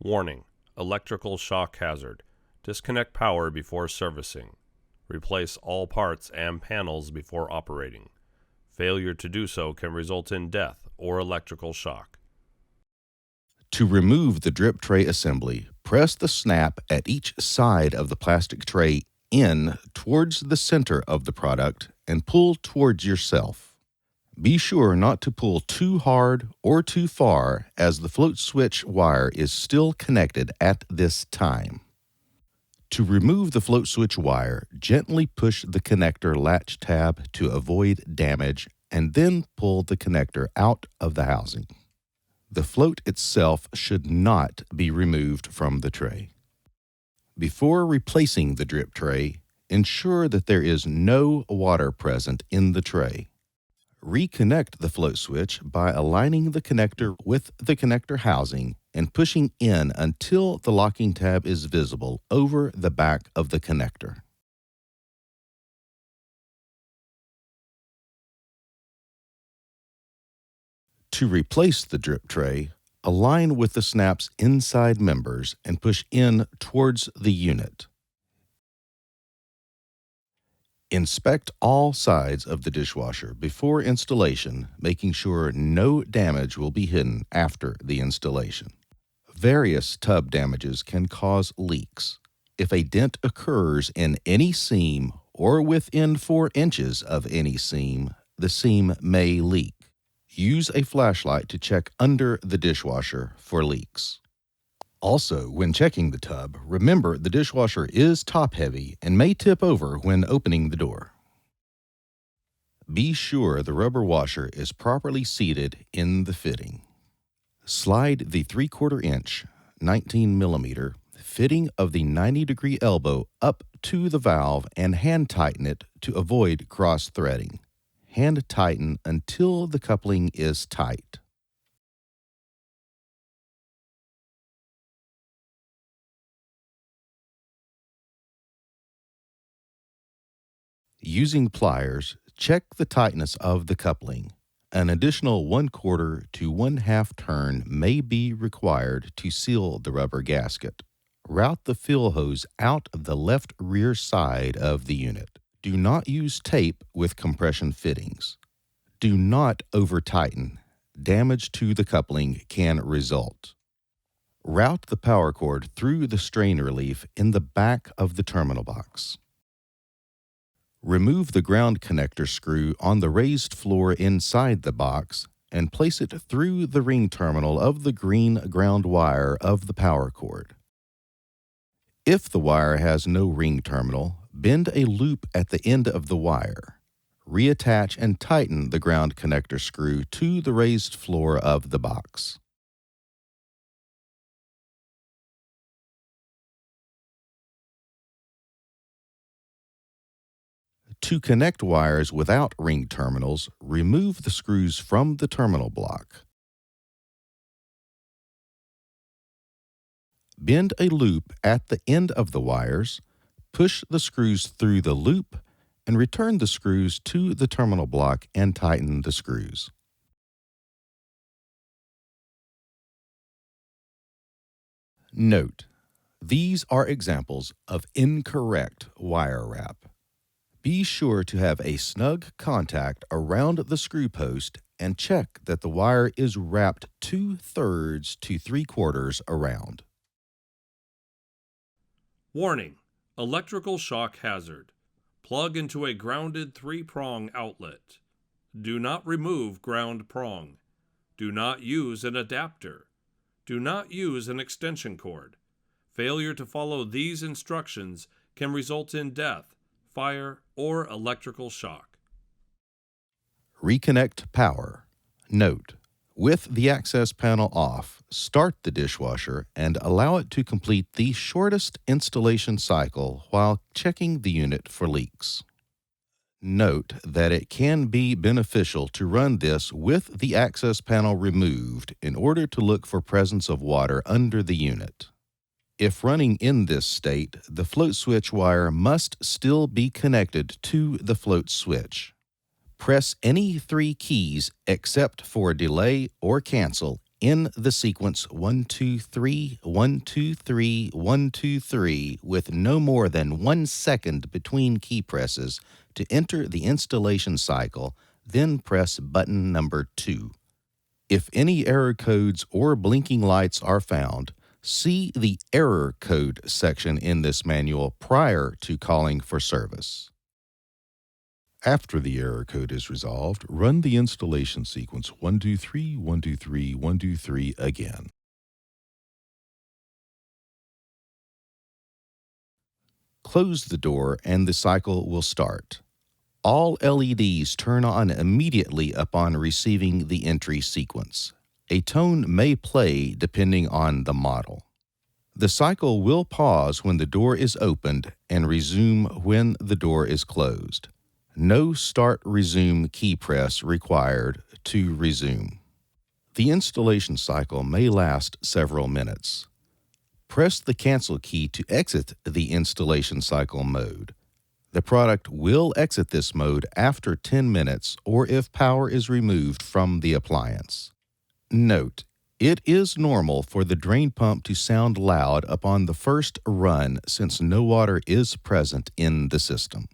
Warning: electrical shock hazard. Disconnect power before servicing. Replace all parts and panels before operating. Failure to do so can result in death or electrical shock. To remove the drip tray assembly, press the snap at each side of the plastic tray in towards the center of the product and pull towards yourself. Be sure not to pull too hard or too far, as the float switch wire is still connected at this time. To remove the float switch wire, gently push the connector latch tab to avoid damage and then pull the connector out of the housing. The float itself should not be removed from the tray. Before replacing the drip tray, ensure that there is no water present in the tray. Reconnect the float switch by aligning the connector with the connector housing and pushing in until the locking tab is visible over the back of the connector. To replace the drip tray, align with the snap's inside members and push in towards the unit. Inspect all sides of the dishwasher before installation, making sure no damage will be hidden after the installation. Various tub damages can cause leaks. If a dent occurs in any seam or within 4 inches of any seam, the seam may leak. Use a flashlight to check under the dishwasher for leaks. Also, when checking the tub, remember the dishwasher is top-heavy and may tip over when opening the door. Be sure the rubber washer is properly seated in the fitting. Slide the 3/4 inch, 19 millimeter fitting of the 90-degree elbow up to the valve and hand tighten it to avoid cross-threading. Hand tighten until the coupling is tight. Using pliers, check the tightness of the coupling. An additional 1/4 to 1/2 turn may be required to seal the rubber gasket. Route the fill hose out of the left rear side of the unit. Do not use tape with compression fittings. Do not over-tighten. Damage to the coupling can result. Route the power cord through the strain relief in the back of the terminal box. Remove the ground connector screw on the raised floor inside the box and place it through the ring terminal of the green ground wire of the power cord. If the wire has no ring terminal, bend a loop at the end of the wire. Reattach and tighten the ground connector screw to the raised floor of the box. To connect wires without ring terminals, remove the screws from the terminal block. Bend a loop at the end of the wires, push the screws through the loop, and return the screws to the terminal block and tighten the screws. Note: these are examples of incorrect wire wrap. Be sure to have a snug contact around the screw post and check that the wire is wrapped 2/3 to 3/4 around. Warning: electrical shock hazard. Plug into a grounded 3-prong outlet. Do not remove ground prong. Do not use an adapter. Do not use an extension cord. Failure to follow these instructions can result in death, fire, or electrical shock. Reconnect power. Note: with the access panel off, start the dishwasher and allow it to complete the shortest installation cycle while checking the unit for leaks. Note that it can be beneficial to run this with the access panel removed in order to look for presence of water under the unit. If running in this state, the float switch wire must still be connected to the float switch. Press any 3 keys except for delay or cancel in the sequence 1 2 3 1 2 3 1 2 3 with no more than 1 second between key presses to enter the installation cycle, then press button number 2. If any error codes or blinking lights are found, see the Error Code section in this manual prior to calling for service. After the error code is resolved, run the installation sequence 1 2 3 1 2 3 1 2 3 again. Close the door and the cycle will start. All LEDs turn on immediately upon receiving the entry sequence. A tone may play depending on the model. The cycle will pause when the door is opened and resume when the door is closed. No start-resume key press required to resume. The installation cycle may last several minutes. Press the cancel key to exit the installation cycle mode. The product will exit this mode after 10 minutes or if power is removed from the appliance. Note, it is normal for the drain pump to sound loud upon the first run since no water is present in the system.